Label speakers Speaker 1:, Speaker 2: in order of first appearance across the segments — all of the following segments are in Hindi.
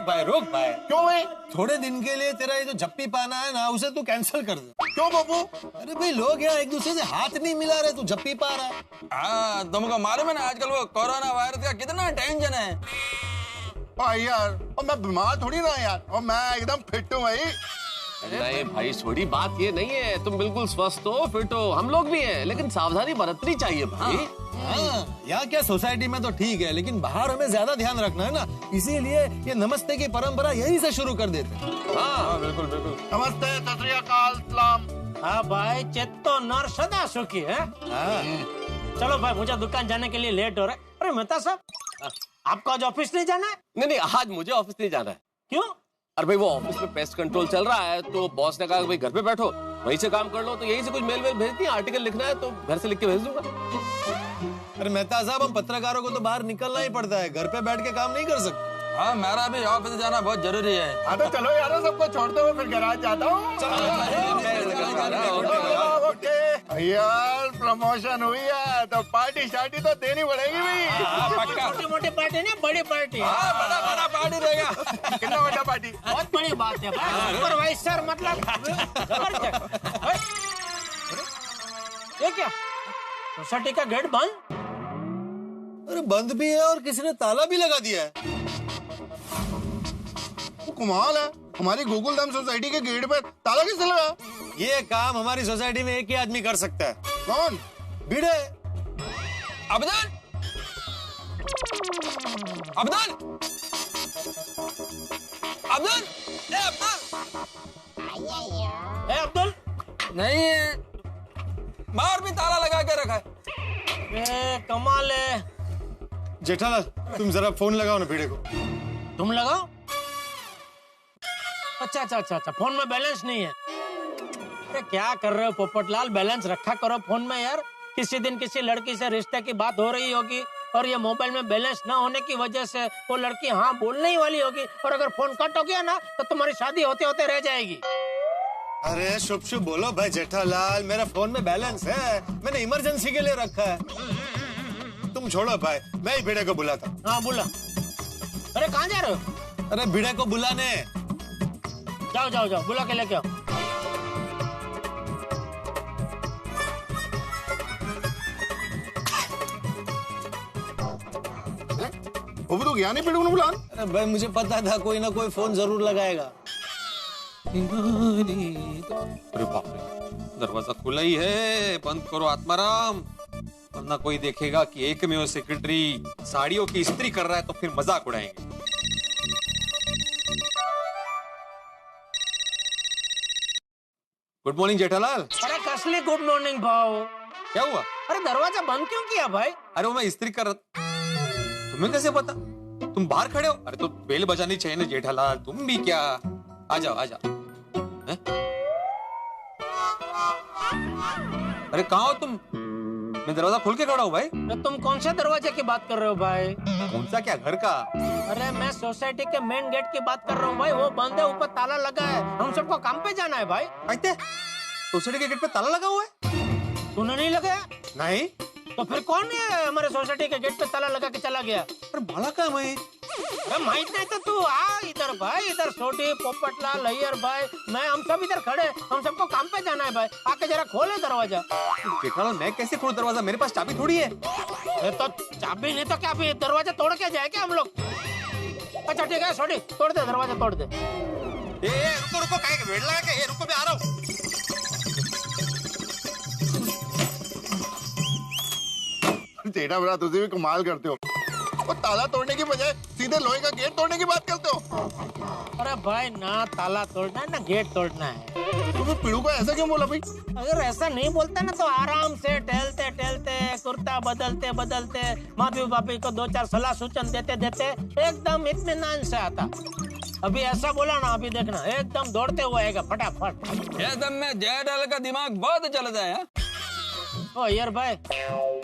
Speaker 1: रुक भाई।
Speaker 2: क्यों भाई?
Speaker 1: थोड़े दिन के लिए तेरा ये जो झप्पी पाना है ना, उसे तू कैंसिल कर दे।
Speaker 2: क्यों बाबू?
Speaker 1: अरे भाई, लोग यहाँ एक दूसरे से हाथ नहीं मिला रहे, तू झप्पी पा रहा है।
Speaker 3: हाँ, तुमको मालूम है ना आजकल वो कोरोना वायरस का कितना टेंशन है।
Speaker 2: यार, और मैं बीमार थोड़ी ना यार, और मैं एकदम फिट हूँ भाई।
Speaker 4: नहीं भाई छोड़ी, बात ये नहीं है, तुम बिल्कुल स्वस्थ हो, फिट हो, हम लोग भी हैं, लेकिन सावधानी बरतनी चाहिए भाई।
Speaker 1: हाँ, यहाँ क्या सोसाइटी में तो ठीक है, लेकिन बाहर हमें ज्यादा ध्यान रखना है ना, इसीलिए ये नमस्ते की परंपरा यहीं से शुरू कर देते हैं।
Speaker 4: हाँ
Speaker 3: बिल्कुल बिल्कुल।
Speaker 2: नमस्ते, सत श्री अकाल, सलाम।
Speaker 5: हाँ भाई, चित्तो नर सदा सुखी है।
Speaker 1: हाँ।
Speaker 5: चलो भाई, मुझे दुकान जाने के लिए लेट हो रहा है। अरे मेहता साहब, आपको आज ऑफिस नहीं जाना है?
Speaker 4: नहीं, आज मुझे ऑफिस नहीं जाना है।
Speaker 5: क्यों?
Speaker 4: अरे भाई, वो ऑफिस में पेस्ट कंट्रोल चल रहा है, तो बॉस ने कहा भाई घर पे बैठो, वहीं से काम कर लो, तो यहीं से कुछ मेल भेज दी, आर्टिकल लिखना है तो घर से लिख के भेज दूंगा।
Speaker 1: अरे मेहता साहब, हम पत्रकारों को तो बाहर निकलना ही पड़ता है, घर पे बैठ के काम नहीं कर सकते।
Speaker 3: हाँ, मेरा भी ऑफिस जाना बहुत जरूरी है।
Speaker 2: हाँ तो चलो यार, सबको छोड़ते हुए फिर गैराज जाता हूँ। यार प्रमोशन हुई है तो पार्टी शार्टी तो देनी पड़ेगी भाई।
Speaker 5: छोटी मोटी पार्टी नहीं, बड़ी पार्टी।
Speaker 3: हाँ, बड़ा बड़ा पार्टी देगा।
Speaker 2: कितना बड़ा पार्टी?
Speaker 5: बहुत बड़ी बात है भाई, सुपरवाइजर मतलब जबरदस्त। ये क्या, सोसाइटी का गेट बंद?
Speaker 1: अरे बंद भी है और किसी ने ताला भी लगा दिया है।
Speaker 2: कमाल है, हमारी गोकुलधाम सोसाइटी के गेट पे ताला किसने लगा?
Speaker 1: ये काम हमारी सोसाइटी में एक ही आदमी कर सकता है।
Speaker 2: कौन?
Speaker 1: भिड़े।
Speaker 3: अब्दुल, अब्दुल, अब्दुल, ए अब्दुल।
Speaker 5: ए अब्दुल,
Speaker 3: नहीं, बाहर भी ताला लगा के रखा है।
Speaker 5: ए कमाल है।
Speaker 1: जेठालाल, तुम जरा फोन लगाओ ना भिड़े को।
Speaker 5: तुम लगाओ? अच्छा, फोन में बैलेंस नहीं है। अरे क्या कर रहे हो पोपटलाल, बैलेंस रखा करो फोन में यार। किसी दिन किसी लड़की से रिश्ते की बात हो रही होगी और ये मोबाइल में बैलेंस ना होने की वजह से वो लड़की हाँ बोलने ही वाली होगी, और अगर फोन कट हो गया ना तो तुम्हारी शादी होते होते रह जाएगी।
Speaker 1: अरे शुभ शुभ बोलो भाई जेठालाल, मेरा फोन में बैलेंस है, मैंने इमरजेंसी के लिए रखा है। तुम छोड़ो भाई, मैं ही भिड़े को बुलाता हूँ।
Speaker 5: हाँ बुला। अरे कहाँ जा रहे हो?
Speaker 1: अरे भिड़े को बुलाने।
Speaker 5: जाओ, बुला के लेके आओ।
Speaker 2: वो तो गया नहीं पेड़ को बुलान।
Speaker 1: अरे भाई, मुझे पता था कोई ना कोई फोन जरूर लगाएगा।
Speaker 6: अरे बाप रे, दरवाजा खुला ही है, बंद करो आत्माराम, वरना कोई देखेगा कि एकमेव सेक्रेटरी साड़ियों की इस्त्री कर रहा है तो फिर मजाक उड़ाएंगे। Good morning Jethalal.
Speaker 5: अरे कसली गुड मॉर्निंग भाव,
Speaker 6: क्या हुआ?
Speaker 5: अरे दरवाजा बंद क्यों किया भाई?
Speaker 6: अरे वो मैं इस्त्री कर रहा, तुम्हें कैसे पता? तुम बाहर खड़े हो। अरे तो बेल बजानी चाहिए ना जेठालाल, तुम भी क्या। आ जाओ आ जाओ। अरे कहाँ हो तुम? मैं दरवाजा खोल के खड़ा हूँ भाई।
Speaker 5: तो तुम कौन से दरवाजे की बात कर रहे हो भाई?
Speaker 6: कौन सा, क्या घर का?
Speaker 5: अरे मैं सोसाइटी के मेन गेट की बात कर रहा हूँ भाई, वो बंद है, ऊपर ताला लगा है, हम सबको काम पे जाना है भाई।
Speaker 6: सोसाइटी के गेट पे ताला लगा हुआ है?
Speaker 5: तूने नहीं लगाया?
Speaker 6: नहीं।
Speaker 5: तो फिर कौन है हमारे सोसाइटी के गेट पे ताला लगा के चला गया?
Speaker 6: अरे बाला का मैं
Speaker 5: माहित नहीं तो तू आ इधर भाई, इधर छोटी पोपटलाल अय्यर भाई, मैं, हम सब इधर खड़े, हम सबको काम पे जाना है भाई, आके जरा खोले दरवाजा।
Speaker 6: जेठालाल, मैं कैसे खोलूं दरवाजा, मेरे पास चाबी थोड़ी है।
Speaker 5: तो चाबी नहीं तो क्या, भी दरवाजा तोड़ के जाए क्या हम लोग? अच्छा ठीक है, छोटी तोड़ दे, दरवाजा तोड़ दे।
Speaker 6: रुको रुको, काहे के वेट लगा के, रुको मैं आ रहा हूँ।
Speaker 2: जेठा बड़ा, तुझे भी कमाल करते हो, वो ताला तोड़ने की बजाय सीधे लोहे का गेट तोड़ने की बात करते हो।
Speaker 5: अरे भाई, ना ताला तोड़ना है ना गेट तोड़ना है।
Speaker 2: तुम्हें पीड़ू को ऐसा क्यों बोला भाई?
Speaker 5: अगर ऐसा नहीं बोलता ना तो आराम से टहलते टहलते, कुर्ता बदलते बदलते, माधवी भाभी को 2-4 सलाह सूचन देते देते एकदम इत्मीनान से आता। अभी ऐसा बोला ना, अभी देखना एकदम दौड़ते हुए आएगा फटाफट।
Speaker 3: एकदम में जेठालाल का दिमाग बहुत चलता है।
Speaker 5: ओ यार भाई,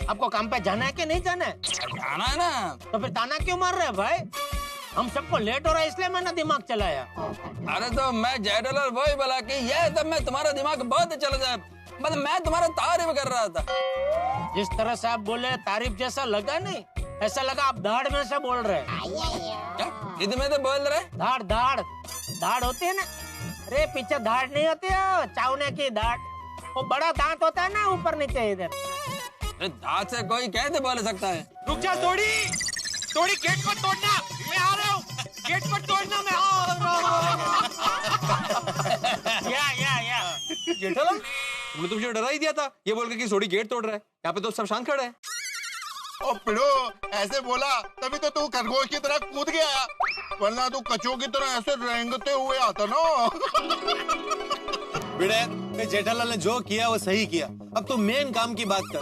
Speaker 5: आपको काम पे जाना है कि नहीं जाना है?
Speaker 3: जाना है ना।
Speaker 5: तो फिर ताना क्यों मार रहे हैं भाई? हम सबको लेट हो रहा है इसलिए मैंने दिमाग चलाया।
Speaker 3: अरे तो मैं जेठालाल वही बोला कि ये तब में तुम्हारा दिमाग बहुत चल जाए, मतलब मैं तुम्हारा तारीफ कर रहा था।
Speaker 5: जिस तरह से आप बोले तारीफ जैसा लगा नहीं, ऐसा लगा आप दाढ़ में से बोल रहे हैं।
Speaker 3: क्या? इधर में तो बोल रहे।
Speaker 5: दाढ़ दाढ़ दाढ़ होती है ना, अरे पीछे दाढ़ नहीं होती है, चावने की दाढ़। वो बड़ा दांत होता है ना ऊपर नीचे इधर।
Speaker 3: अरे दांत से कोई कैसे बोल सकता है?
Speaker 6: रुक जा तोड़ी, तोड़ी गेट को तोड़ना, मैं आ रहा हूँ, गेट को तोड़ना, मैं आ रहा हूँ।
Speaker 5: या
Speaker 6: जेठालाल, तुमने तो मुझे डरा ही दिया था ये बोल के कि सोडी गेट तोड़ रहा है। यहाँ पे तो सब शांत खड़े हैं।
Speaker 2: ओ पिड़ो, ऐसे बोला तभी तो तू खरगोश की तरह कूद गया, वरना तू कचों की तरह ऐसे रेंगते हुए आता ना।
Speaker 1: भिड़े, जेठालाल ने जो किया वो सही किया। अब तू मेन काम की बात कर।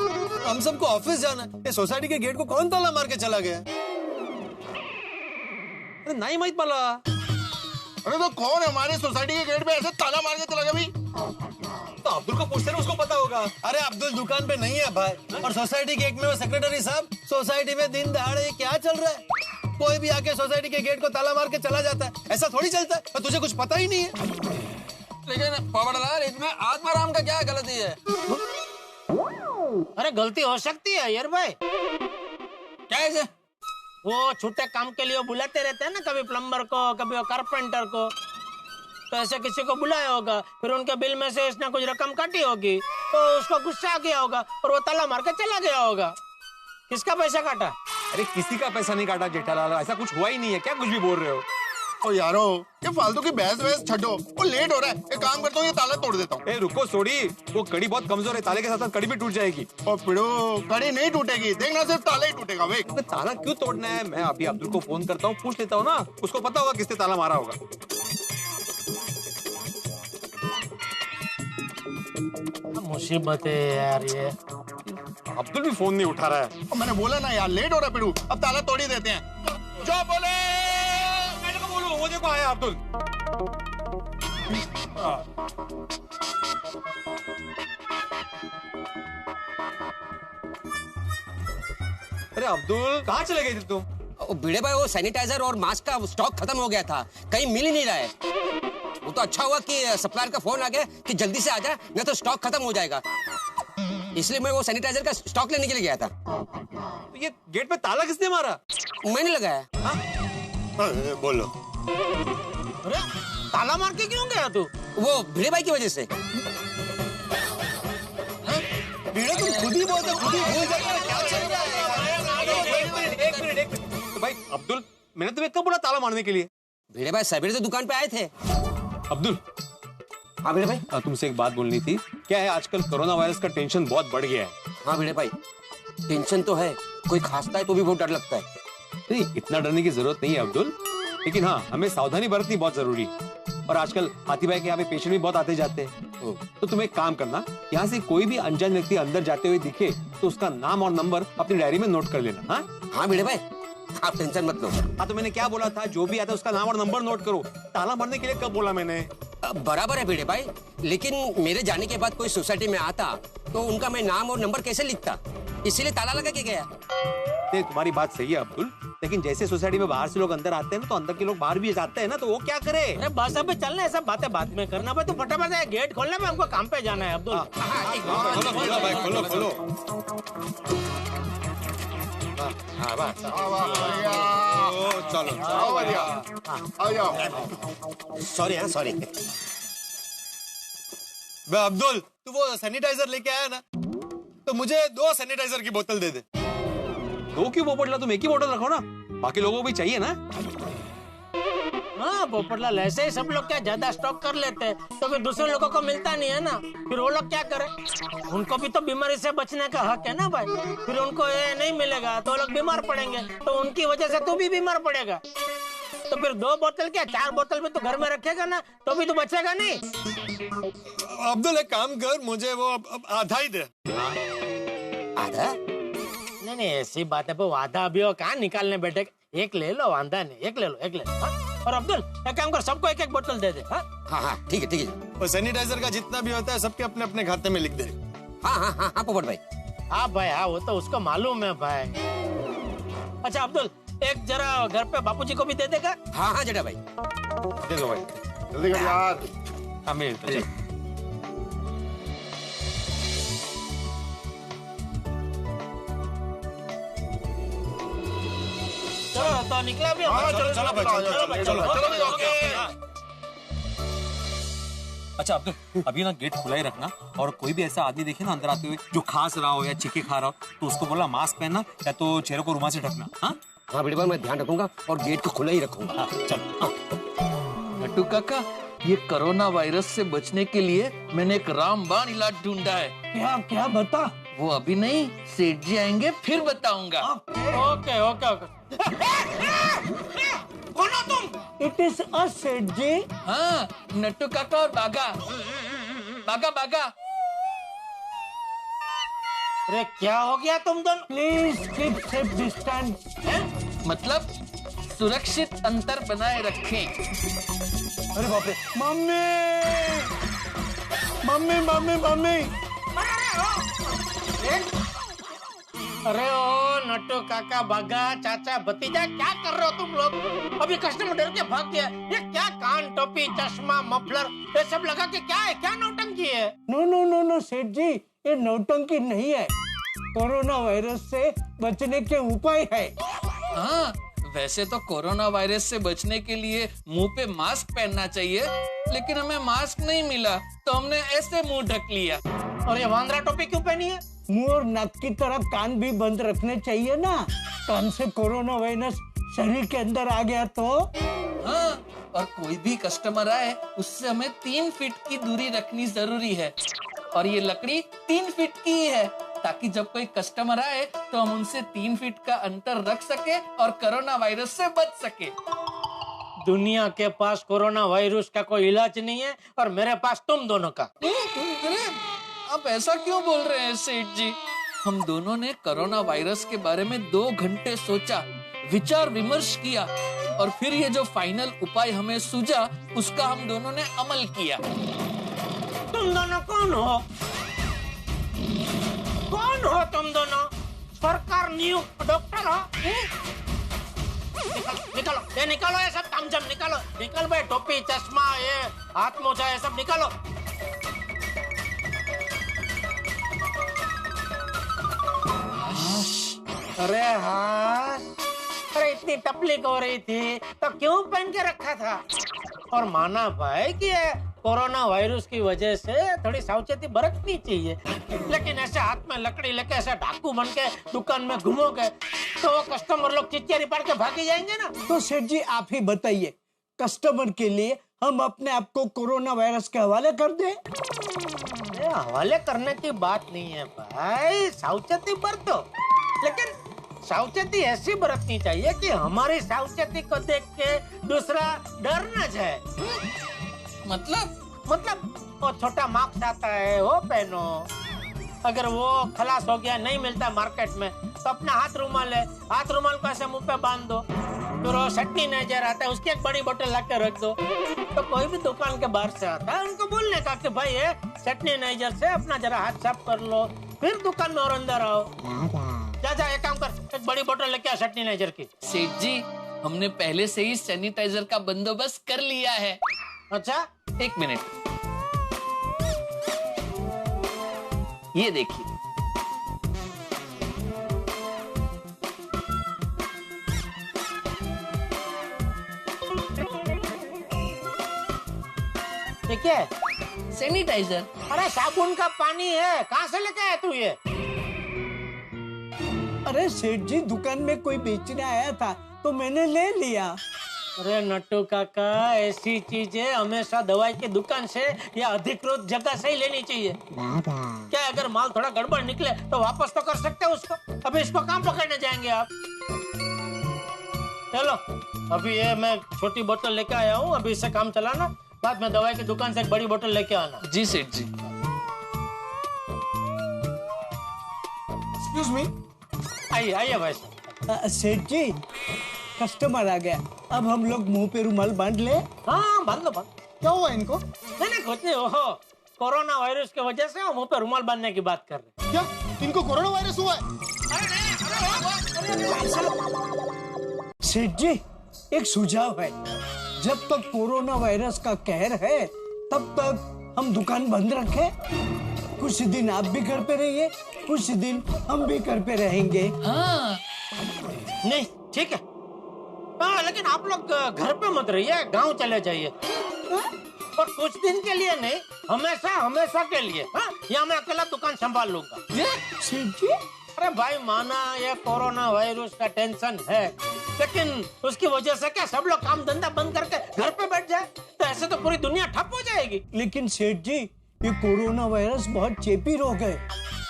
Speaker 1: हम सबको ऑफिस जाना है। ये सोसाइटी के गेट को कौन ताला मार के चला गया?
Speaker 6: अरे नहीं माहित मला।
Speaker 2: अरे तो कौन हमारे सोसाइटी के गेट पे ऐसे ताला मार के चला गया भाई?
Speaker 6: तो अब्दुल को पूछते ना, उसको पता होगा।
Speaker 1: अरे अब्दुल दुकान पे नहीं है भाई, और सोसाइटी के एक में वो सेक्रेटरी साहब। सोसाइटी में दिन दहाड़े क्या चल रहा है? कोई भी आके सोसाइटी के गेट को ताला मार के चला जाता है, ऐसा थोड़ी चलता है। और तुझे कुछ पता ही नहीं है।
Speaker 3: लेकिन पोपटलाल, इसमें आत्माराम का क्या गलती है?
Speaker 5: अरे गलती हो सकती है यार भाई।
Speaker 3: कैसे?
Speaker 5: वो छोटे काम के लिए वो बुलाते रहते हैं ना, कभी प्लम्बर को, कभी वो कारपेंटर को। तो ऐसे किसी को बुलाया होगा, फिर उनके बिल में से इसने कुछ रकम काटी होगी, तो उसको गुस्सा आ गया होगा और वो ताला मार के चला गया होगा। किसका पैसा काटा?
Speaker 6: अरे किसी का पैसा नहीं काटा जेठालाल, ऐसा कुछ हुआ ही नहीं है। क्या कुछ भी बोल रहे हो?
Speaker 2: ओ यारो, ये फालतू की बहस छड्डो, वो लेट हो रहा है। एक काम करता हूँ, ये ताला तोड़ देता हूँ।
Speaker 6: ए रुको सोडी, वो कड़ी बहुत कमजोर है, ताले के साथ साथ कड़ी भी टूट जाएगी।
Speaker 2: ओ पिड़ो, कड़ी नहीं टूटेगी, देखना सिर्फ ताला ही टूटेगा। वे
Speaker 6: तो ताला क्यों तोड़ना है? मैं अभी अब्दुल को फोन करता हूँ, पूछ लेता हूँ ना, उसको पता होगा किसने ताला मारा होगा।
Speaker 5: मुसीबत है यार ये।
Speaker 6: अब्दुल भी फोन नहीं उठा रहा है।
Speaker 2: मैंने बोला ना यार, लेट हो रहा है पिड़ू, अब ताला तोड़ ही देते हैं। जो बोले
Speaker 6: मैंने को बोलूं, वो देखो आया अब्दुल। अरे अब्दुल, कहाँ चले गए थे तुम?
Speaker 7: भिड़े भाई, वो सैनिटाइजर और मास्क का स्टॉक खत्म हो गया था, कहीं मिल ही नहीं रहा है। वो तो अच्छा हुआ कि सप्लायर का फोन आ गया कि जल्दी से आ जा, नहीं तो स्टॉक खत्म हो जाएगा। इसलिए मैं वो सैनिटाइजर का स्टॉक लेने के लिए गया था।
Speaker 6: तो ये गेट पे ताला किसने मारा?
Speaker 7: मैंने लगाया।
Speaker 1: बोलो।
Speaker 5: अरे ताला मार के क्यों गया तू?
Speaker 7: वो भिड़े भाई की वजह से।
Speaker 1: भिड़े, तुम खुद ही बोलते, खुद ही भूल जाते हो क्या चल रहा है।
Speaker 6: एक मिनट। तो भाई अब्दुल, मैंने तुम्हें कब बोला ताला मारने के लिए?
Speaker 7: भिड़े भाई सवेरे तो दुकान पे आए थे।
Speaker 6: अब्दुल।
Speaker 7: हाँ भिड़े भाई।
Speaker 6: तुमसे एक बात बोलनी थी। क्या है, आजकल कोरोना वायरस का टेंशन बहुत बढ़ गया है।
Speaker 7: हाँ भिड़े भाई, टेंशन तो है, कोई खांसता है तो भी बहुत डर लगता है।
Speaker 6: नहीं, इतना डरने की जरूरत नहीं है अब्दुल, लेकिन हाँ, हमें सावधानी बरतनी बहुत जरूरी है। और आजकल हाथी भाई के यहाँ पे पेशेंट भी बहुत आते जाते हैं। तो तुम एक काम करना, यहाँ से कोई भी अनजान व्यक्ति अंदर जाते हुए दिखे तो उसका नाम और नंबर अपनी डायरी में नोट कर लेना।
Speaker 7: हाँ भिड़े भाई, आप टेंशन मत लो।
Speaker 6: हाँ, तो मैंने क्या बोला था, जो भी आता है उसका नाम और नंबर नोट करो। ताला मारने के लिए कब बोला मैंने?
Speaker 7: बराबर है भिड़े भाई, लेकिन मेरे जाने के बाद कोई सोसाइटी में आता तो उनका मैं नाम और नंबर कैसे लिखता, इसीलिए ताला लगा के गया।
Speaker 6: नहीं, तुम्हारी बात सही है अब्दुल, लेकिन जैसे सोसाइटी में बाहर से लोग अंदर आते हैं ना, तो अंदर के लोग बाहर भी जाते हैं ना, तो वो क्या करे?
Speaker 5: अरे बस अभी चलना, ऐसा बातें बाद में करना भाई। तू फटाफट से गेट खोलना, में हमको काम पे जाना है। अब्दुल
Speaker 1: खोलो खोलो भाई, खोलो खोलो।
Speaker 2: हाँ बस, बढ़िया।
Speaker 1: चलो
Speaker 2: आओ बढ़िया, आ जाओ।
Speaker 1: सॉरी है, सॉरी। अब्दुल, तू वो सैनिटाइजर लेके आया ना, तो मुझे 2 सैनिटाइजर की बोतल दे दे।
Speaker 6: 2 क्यों पोपटला, तुम एक ही बोतल रखो ना, बाकी लोगों को भी चाहिए ना।
Speaker 5: हाँ पोपटलाल, ऐसे ही सब लोग क्या ज्यादा स्टॉक कर लेते हैं, तो फिर दूसरे लोगों को मिलता नहीं है ना, फिर वो लोग क्या करें? उनको भी तो बीमारी से बचने का हक है ना भाई। फिर उनको ये नहीं मिलेगा तो लोग बीमार पड़ेंगे, तो उनकी वजह से तू भी बीमार पड़ेगा। तो फिर 2 बोतल क्या 4 बोतल भी तो घर में रखेगा ना, तो भी तो बचेगा नहीं।
Speaker 1: अब्दुल, एक काम कर, मुझे वो अब आधा ही दे।
Speaker 7: आधा?
Speaker 5: नहीं, ऐसी बात है, वो आधा अभी वो कहाँ निकालने बैठे। एक ले लो, वांधा नहीं, एक ले लो, एक ले लो। हाँ? और अब्दुल, एक काम कर, सबको 1-1 बोतल दे दे। हाँ
Speaker 7: हाँ, ठीक है ठीक है।
Speaker 1: और सैनिटाइजर का जितना भी होता है सबके अपने अपने खाते में लिख दे।
Speaker 7: हाँ हाँ हाँ हाँ पोपट भाई।
Speaker 5: हाँ भाई, हाँ वो तो उसको मालूम है भाई। अच्छा अब्दुल, एक जरा घर पे बापूजी को भी दे देगा।
Speaker 7: हाँ हाँ जेठा भाई।
Speaker 6: दे दो भाई।
Speaker 2: जल्दी कर यार।
Speaker 6: हाँ, मेरे तो चल।
Speaker 5: चलो तो निकला भी
Speaker 2: हाँ, चलो चलो भाई, चलो
Speaker 1: ओके।
Speaker 6: अच्छा अभी ना गेट खुला ही रखना, और कोई भी ऐसा आदमी देखे ना अंदर आते हुए जो खांस रहा हो या चीखे खा रहा हो, तो उसको बोला मास्क पहनना या तो चेहरे को रुमाल से ढकना। हाँ
Speaker 7: हाँ बड़ी बार मैं ध्यान रखूंगा और गेट को खुला ही रखूंगा।
Speaker 6: हाँ, चल।
Speaker 3: नट्टू काका, ये कोरोना वायरस से बचने के लिए मैंने एक रामबाण इलाज ढूंढा है।
Speaker 5: क्या क्या बता।
Speaker 3: वो अभी नहीं, सेठ जी आएंगे फिर बताऊंगा।
Speaker 5: Okay okay okay. कौन हो तुम? इट इज अस सेठ जी।
Speaker 3: हाँ, नट्टू काका और बागा। बागा बागा।
Speaker 5: अरे क्या हो गया तुम दोनों? Please keep safe distance.
Speaker 3: मतलब सुरक्षित अंतर बनाए रखें।
Speaker 1: अरे बाप रे, मम्मी मम्मी मम्मी मम्मी।
Speaker 5: अरे ओ नट्टू काका बागा चाचा भतीजा, क्या कर रहे हो तुम लोग? अभी कस्टमर डर के भाग गया। ये क्या कान टोपी चश्मा मफलर ये सब लगा के क्या है? क्या नौटंकी है? नो नो नो नो सेठ जी, ये नौटंकी नहीं है, कोरोना वायरस से बचने के उपाय है।
Speaker 3: हाँ, वैसे तो कोरोना वायरस से बचने के लिए मुंह पे मास्क पहनना चाहिए, लेकिन हमें मास्क नहीं मिला तो हमने ऐसे मुंह ढक लिया।
Speaker 5: और ये वांद्रा टोपी क्यों पहनी है? मुंह और नाक की तरह कान भी बंद रखने चाहिए ना, कान से कोरोना वायरस शरीर के अंदर आ गया तो।
Speaker 3: हाँ, और कोई भी कस्टमर आए उससे हमें 3 फीट की दूरी रखनी जरूरी है, और ये लकड़ी 3 फीट की ही है, ताकि जब कोई कस्टमर आए तो हम उनसे 3 फीट का अंतर रख सके और कोरोना वायरस से बच सके।
Speaker 5: दुनिया के पास कोरोना वायरस का कोई इलाज नहीं है और मेरे पास तुम दोनों का।
Speaker 3: अरे आप ऐसा क्यों बोल रहे हैं सेठ जी? हम दोनों ने कोरोना वायरस के बारे में 2 घंटे सोचा, विचार विमर्श किया, और फिर ये जो फाइनल उपाय हमें सूझा उसका हम दोनों ने अमल किया।
Speaker 5: तुम दोनों कौन हो? कौन हो तुम दोनों? सरकार नियुक्त डॉक्टर हो? निकालो ये निकालो, ये सब तामझाम निकालो। निकल भाई, टोपी चश्मा ये हाथ मोजा ये सब निकालो। अरे हाँ, अरे इतनी तकलीफ हो रही थी तो क्यों पहन के रखा था? और माना भाई कि कोरोना वायरस की वजह से थोड़ी सावचेती बरतनी चाहिए, लेकिन ऐसे हाथ में लकड़ी लेके ऐसे डाकू बन के दुकान में घूमोगे तो वो कस्टमर लोग चिचियारी पाड़ के भागे जाएंगे ना।
Speaker 8: तो सेठ जी आप ही बताइए, कस्टमर के लिए हम अपने आप को कोरोना वायरस के हवाले कर दें?
Speaker 5: हवाले करने की बात नहीं है भाई, सावचेती बरतो, लेकिन सावचेती ऐसी बरतनी चाहिए कि हमारी सावचेती को देख के दूसरा डर न जाए। मतलब वो छोटा मास्क आता है वो पहनो, अगर वो खलास हो गया नहीं मिलता मार्केट में तो अपना हाथ रुमाल है, हाथ रुमाल को ऐसे मुंह पे बांध दो, फिर वो सैनिटाइजर आता है उसकी एक बड़ी बोतल ला के रख दो। तो कोई भी दुकान के बाहर से आता है उनको बोलने का कि भाई ये सैनिटाइजर से अपना जरा हाथ साफ कर लो, फिर दुकान में और अंदर आओ। जा एक काम कर, एक बड़ी बोतल लेके आ सैनिटाइजर की।
Speaker 3: सेठ जी, हमने पहले से ही सैनिटाइजर का बंदोबस्त कर लिया है।
Speaker 5: अच्छा,
Speaker 3: 1 मिनट, ये देखिए।
Speaker 5: ठीक है,
Speaker 3: सैनिटाइजर।
Speaker 5: अरे साबुन का पानी है, कहाँ से लेके आया तू ये?
Speaker 8: अरे सेठ जी दुकान में कोई बेचने आया था तो मैंने ले लिया।
Speaker 5: अरे नट्टू काका, ऐसी चीजें हमेशा दवाई की दुकान से या अधिकृत जगह से ही लेनी चाहिए। क्या अगर माल थोड़ा गड़बड़ निकले तो वापस तो कर सकते हो उसको। अभी इसको कहाँ पकड़ने जाएंगे आप? चलो अभी ये मैं छोटी बोतल लेके आया हूँ, अभी इससे काम चलाना, बाद में दवाई की दुकान से एक बड़ी बोतल लेके आना।
Speaker 3: जी सेठ जी।
Speaker 1: Excuse me.
Speaker 5: आइए भाई।
Speaker 8: सेठ जी कस्टमर आ गया, अब हम लोग मुंह पे रुमाल बांध ले।
Speaker 5: हाँ बांध लो।
Speaker 1: क्या हुआ इनको?
Speaker 5: नहीं कुछ नहीं, ओहो कोरोना वायरस की वजह से मुंह पे रुमाल बांधने की बात कर रहे।
Speaker 1: क्या इनको कोरोना वायरस हुआ है?
Speaker 8: सेठ जी एक सुझाव है, जब तक कोरोना वायरस का कहर है तब तक हम दुकान बंद रखें। कुछ दिन आप भी घर पे रहिए, कुछ दिन हम भी घर पे रहेंगे।
Speaker 3: हाँ
Speaker 5: नहीं ठीक है, हाँ, लेकिन आप लोग घर पे मत रहिए, गांव चले जाइए। और कुछ दिन के लिए नहीं, हमेशा हमेशा के लिए। हाँ, यहाँ मैं अकेला दुकान संभाल लूंगा।
Speaker 8: सेठ जी,
Speaker 5: अरे भाई माना ये कोरोना वायरस का टेंशन है, लेकिन उसकी वजह से क्या सब लोग काम धंधा बंद करके घर पे बैठ जाए? तो ऐसे तो पूरी दुनिया ठप हो जाएगी।
Speaker 8: लेकिन सेठ जी, ये कोरोना वायरस बहुत चेपी रोग है,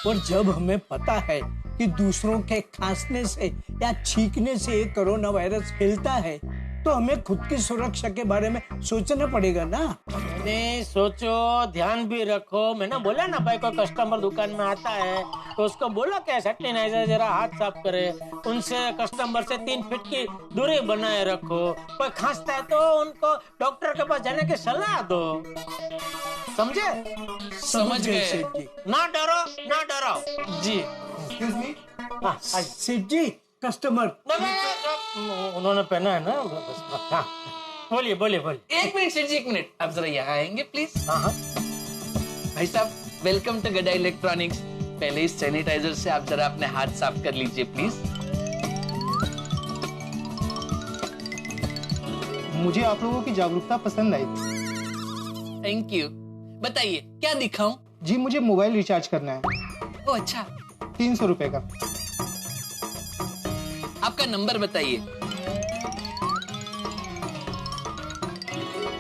Speaker 8: और जब हमें पता है कि दूसरों के खांसने से या छींकने से ये कोरोना वायरस फैलता है, तो हमें खुद की सुरक्षा के बारे में सोचना पड़ेगा ना।
Speaker 5: नहीं सोचो, ध्यान भी रखो। मैंने बोला ना भाई, कोई कस्टमर दुकान में आता है तो उसको बोलो क्या सैनिटाइजर जरा हाथ साफ करे, उनसे कस्टमर से 3 फीट की दूरी बनाए रखो। कोई खांसता है तो उनको डॉक्टर के पास जाने की सलाह दो। समझे?
Speaker 3: समझ गए
Speaker 8: सेठ जी।
Speaker 5: ना डरो, ना डरो
Speaker 3: जी।
Speaker 5: हाँ,
Speaker 8: सेठ जी, कस्टमर।
Speaker 5: उन्होंने पहना है ना बस। हाँ, बोलिए बोलिए बोलिए।
Speaker 3: एक मिनट सेठ जी, एक मिनट, आप जरा यहाँ आएंगे प्लीज।
Speaker 5: हाँ,
Speaker 3: भाई साहब, वेलकम टू गडा इलेक्ट्रॉनिक्स। पहले इस सैनिटाइजर से आप जरा अपने हाथ साफ कर लीजिए प्लीज।
Speaker 9: मुझे आप लोगों की जागरूकता पसंद आई।
Speaker 3: Thank you. बताइए क्या दिखाऊं?
Speaker 9: जी, मुझे मोबाइल रिचार्ज करना है,
Speaker 3: ओ अच्छा,
Speaker 9: 300 रुपए का।
Speaker 3: आपका नंबर बताइए।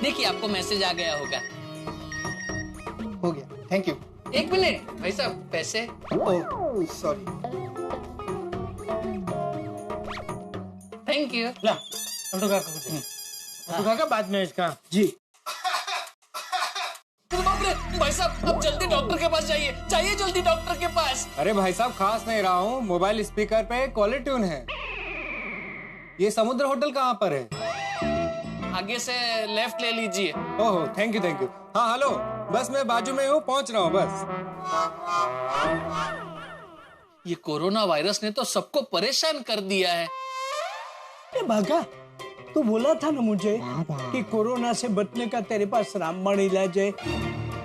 Speaker 3: देखिए आपको मैसेज आ गया होगा।
Speaker 9: हो गया, थैंक यू।
Speaker 3: एक मिनट भाई साहब, पैसे।
Speaker 9: Oh sorry.
Speaker 3: Thank you.
Speaker 5: ला, लड्डू काका बाद में इसका।
Speaker 8: जी,
Speaker 3: बाप रे, भाई साहब अब जल्दी डॉक्टर के पास जाइए, जाइए जल्दी डॉक्टर के पास।
Speaker 6: अरे भाई साहब, खास नहीं रहा हूँ, मोबाइल स्पीकर पे कॉलर ट्यून है। ये समुद्र होटल कहाँ पर है?
Speaker 3: आगे से लेफ्ट ले लीजिए।
Speaker 6: Oh thank you thank you. हाँ हेलो, बस मैं बाजू में हूँ, पहुँच रहा हूँ बस।
Speaker 3: ये कोरोना वायरस ने तो सबको परेशान कर दिया है।
Speaker 8: अरे भागा, तू बोला था ना मुझे कि कोरोना से बचने का तेरे पास रामबाण इलाज है।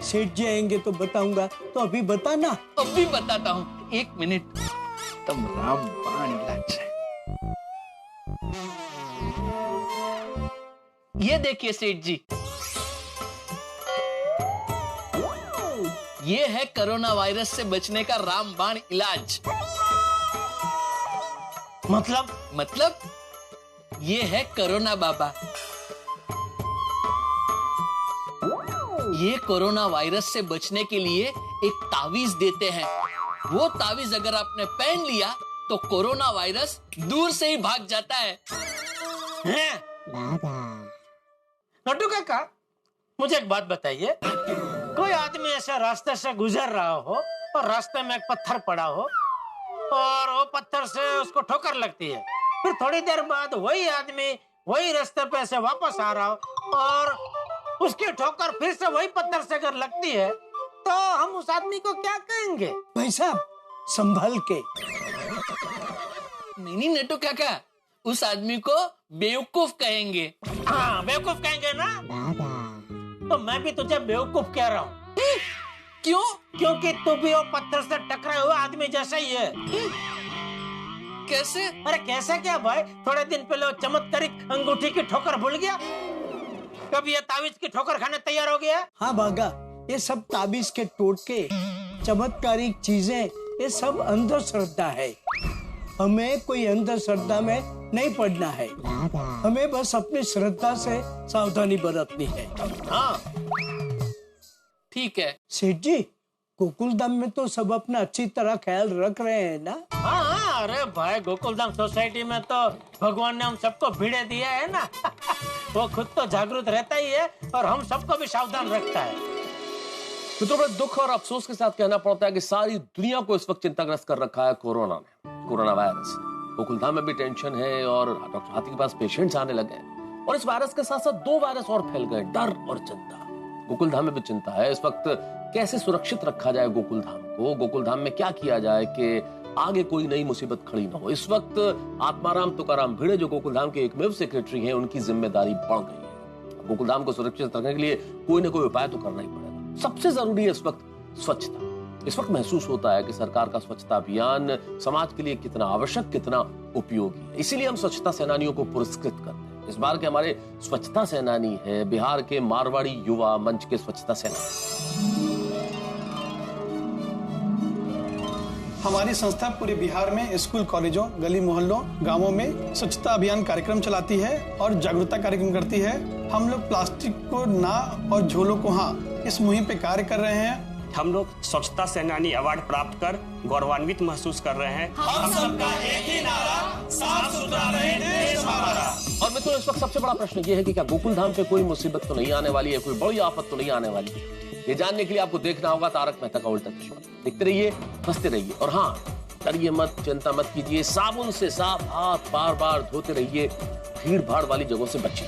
Speaker 8: सेठ जी आएंगे तो बताऊंगा, तो अभी बता ना।
Speaker 3: अभी बताता हूँ, एक मिनट। तब रामबाण इलाज है। ये देखिए सेठ जी, ये है कोरोना वायरस से बचने का रामबाण इलाज। मतलब ये है कोरोना बाबा। ये कोरोना वायरस से बचने के लिए एक तावीज देते हैं। वो तावीज अगर आपने पहन लिया तो कोरोना वायरस दूर से ही भाग जाता है।
Speaker 5: लड्डू काका, मुझे एक बात बताइए। कोई आदमी ऐसा रास्ते से गुजर रहा हो और रास्ते में एक पत्थर पड़ा हो और वो पत्थर से उसको ठोकर लगती है, फिर थोड़ी देर बाद वही आदमी वही रास्ते पे से वापस आ रहा हो और उसकी ठोकर फिर से वही पत्थर से अगर लगती है, तो हम उस आदमी को क्या कहेंगे?
Speaker 8: भाई साहब, संभल के।
Speaker 3: नहीं नटू काका, उस आदमी को बेवकूफ कहेंगे।
Speaker 5: हाँ, बेवकूफ कहेंगे ना? तो मैं भी तुझे बेवकूफ कह रहा हूँ।
Speaker 3: क्यों?
Speaker 5: क्योंकि तू भी वो पत्थर से टकराए हुए आदमी जैसा ही है।
Speaker 3: कैसे?
Speaker 5: अरे कैसे क्या भाई, थोड़े दिन पहले वो चमत्कारिक अंगूठी की ठोकर भूल गया? कभी ये तावीज की ठोकर खाने तैयार हो गया?
Speaker 8: हाँ भागा, ये सब ताबीज के टोटके, चमत्कारिक चीजें, ये सब अंधश्रद्धा है। हमें कोई अंधश्रद्धा में नहीं पड़ना है। हमें बस अपनी श्रद्धा से सावधानी बरतनी है।
Speaker 5: हाँ
Speaker 3: ठीक है
Speaker 8: सेठ जी, गोकुलधाम में तो सब अपना अच्छी तरह ख्याल रख रहे हैं ना?
Speaker 5: हाँ हाँ, अरे भाई गोकुलधाम सोसाइटी में तो भगवान ने हम सबको भिड़े दिया है ना। वो खुद तो जागरूक रहता ही है और हम सबको भी सावधान रखता है।
Speaker 4: तो बड़े दुख और अफसोस के साथ कहना पड़ता है कि सारी दुनिया को इस वक्त चिंताग्रस्त कर रखा है कोरोना वायरस। गोकुलधाम में भी टेंशन है और डॉक्टर हाथी के पास पेशेंट्स आने लगे हैं और इस वायरस के साथ साथ 2 वायरस और फैल गए, डर और चिंता। गोकुलधाम में भी चिंता है इस वक्त, कैसे सुरक्षित रखा जाए गोकुलधाम को, गोकुलधाम में क्या किया जाए कि आगे कोई नई मुसीबत खड़ी ना हो। इस वक्त आत्माराम तुकाराम भिड़े जो गोकुलधाम के एकमेव सेक्रेटरी हैं, उनकी जिम्मेदारी बढ़ गई है। गोकुलधाम को सुरक्षित रखने के लिए कोई ना कोई उपाय तो करना ही पड़ेगा। सबसे जरूरी है इस वक्त स्वच्छता। इस वक्त महसूस होता है कि सरकार का स्वच्छता अभियान समाज के लिए कितना आवश्यक, कितना उपयोगी है। इसीलिए हम स्वच्छता सेनानियों को पुरस्कृत करते हैं। इस बार के हमारे स्वच्छता सेनानी है बिहार के मारवाड़ी युवा मंच के स्वच्छता सेनानी।
Speaker 10: हमारी संस्था पूरे बिहार में स्कूल, कॉलेजों, गली मोहल्लों, गांवों में स्वच्छता अभियान कार्यक्रम चलाती है और जागरूकता कार्यक्रम करती है। हम लोग प्लास्टिक को ना और झोलों को हाँ, इस मुहिम पे कार्य कर रहे हैं।
Speaker 11: हम लोग स्वच्छता सेनानी अवार्ड प्राप्त कर गौरवान्वित महसूस कर रहे हैं।
Speaker 12: हम सबका एक ही नारा, साफ सुथरा रहे देश हमारा।
Speaker 4: और मित्रों, इस वक्त सबसे बड़ा प्रश्न ये है कि क्या गोकुल धाम पे कोई मुसीबत तो नहीं आने वाली है, कोई बड़ी आफत तो नहीं आने वाली है? ये जानने के लिए आपको देखना होगा तारक मेहता का उल्टा चश्मा। देखते रहिए, हंसते रहिए और हाँ, डरिए मत, चिंता मत कीजिए, साबुन से साफ हाथ बार बार धोते रहिए, भीड़ भाड़ वाली जगहों से बचिए।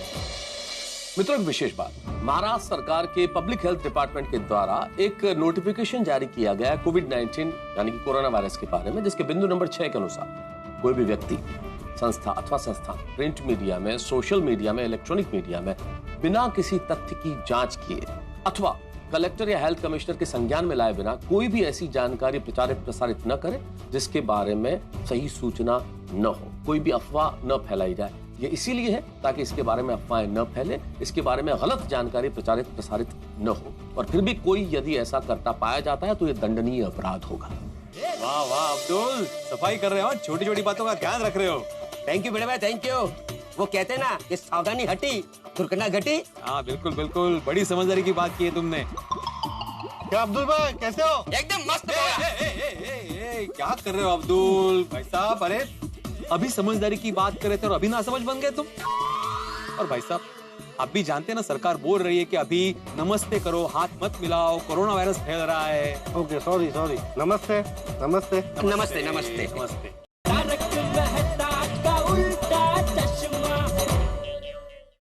Speaker 4: मित्रों, एक विशेष बात, महाराष्ट्र सरकार के पब्लिक हेल्थ डिपार्टमेंट के द्वारा एक नोटिफिकेशन जारी किया गया है कोविड-19 यानी कि कोरोना वायरस के बारे में, जिसके बिंदु नंबर 6 के अनुसार कोई भी व्यक्ति, संस्था अथवा संस्थान प्रिंट मीडिया में, सोशल मीडिया में, इलेक्ट्रॉनिक मीडिया में बिना किसी तथ्य की जांच किए अथवा कलेक्टर या हेल्थ कमिश्नर के संज्ञान में लाए बिना कोई भी ऐसी जानकारी प्रचारित प्रसारित न करे जिसके बारे में सही सूचना न हो, कोई भी अफवाह न फैलाई जाए। ये इसीलिए है ताकि इसके बारे में अफवाहें न फैले, इसके बारे में गलत जानकारी प्रचारित प्रसारित न हो, और फिर भी कोई यदि ऐसा करता पाया जाता है तो ये दंडनीय अपराध होगा।
Speaker 6: वाह वाह अब्दुल, सफाई कर रहे हो, छोटी छोटी बातों का ध्यान रख रहे हो।
Speaker 7: थैंक यू बड़े भाई, थैंक यू। वो कहते हैं ना कि सावधानी हटी दुर्घटना घटी।
Speaker 6: हाँ बिल्कुल बिल्कुल, बड़ी समझदारी की बात की है तुमने।
Speaker 1: क्या अब्दुल भाई, कैसे हो?
Speaker 7: एकदम मस्त।
Speaker 6: क्या कर रहे हो अब्दुल भाई साहब? अरे अभी समझदारी की बात कर रहे थे और अभी ना समझ बन गए तुम। और भाई साहब, आप भी जानते हैं ना, सरकार बोल रही है कि अभी नमस्ते करो, हाथ मत मिलाओ, कोरोना वायरस फैल रहा है।
Speaker 1: Okay, sorry. नमस्ते।
Speaker 7: नमस्ते नमस्ते।
Speaker 6: नमस्ते।